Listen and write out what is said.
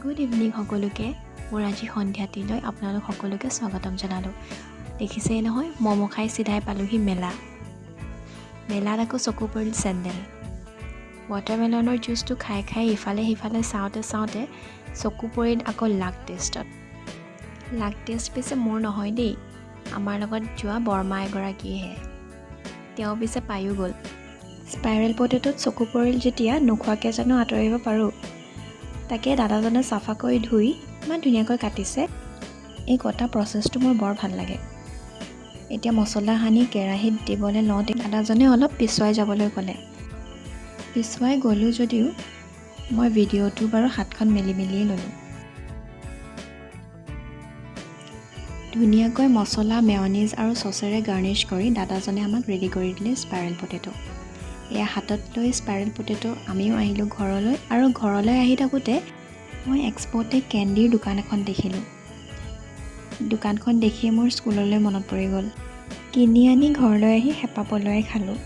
good evening সকলোকে মোৰ আজি সন্ধিয়াটিলৈ আপোনালোক সকলোকে স্বাগতম জনালোঁ দেখিছেই নহয় মমো খাই চিধাই পালোহি মেলাত আকৌ চকু পৰিল চেণ্ডেল ৱাটাৰমেলনৰ জুচটো খাই খাই ইফালে সিফালে চাওঁতে চকু পৰিল আকৌ লাক টেষ্ট পিছে মোৰ নহয় দেই আমাৰ লগত যোৱা বৰমা এগৰাকীয়েহে তেওঁ পিছে পায়ো গ'ল স্পাইৰেল পটেটোত চকু পৰিল যেতিয়া নোখোৱাকৈ জানো আঁতৰিব পাৰোঁ তাকে দাদাজনে চাফা কৰি ধুই ইমান ধুনীয়াকৈ কাটিছে এই কটা প্ৰচেছটো মোৰ বৰ ভাল লাগে এতিয়া মছলা সানি কেৰাহীত দিবলৈ লওঁতে দাদাজনে অলপ পিছুৱাই যাবলৈ ক'লে পিছুৱাই গ'লোঁ যদিও মই ভিডিঅ'টো বাৰু হাতখন মেলিয়ে ল'লোঁ ধুনীয়াকৈ মছলা মেয়নিজ আৰু চচেৰে গাৰ্নিছ কৰি দাদাজনে আমাক ৰেডি কৰি দিলে স্পাইৰেল পটেটো এয়া হাতত লৈ স্পাইৰেল পটেটো আমিও আহিলোঁ ঘৰলৈ আৰু ঘৰলৈ আহি থাকোঁতে মই এক্সপ'তে কেণ্ডিৰ দোকান এখন দেখিলোঁ দোকানখন দেখিয়ে মোৰ স্কুললৈ মনত পৰি গ'ল কিনি আনি ঘৰলৈ আহি হেঁপা পলুৱাই খালোঁ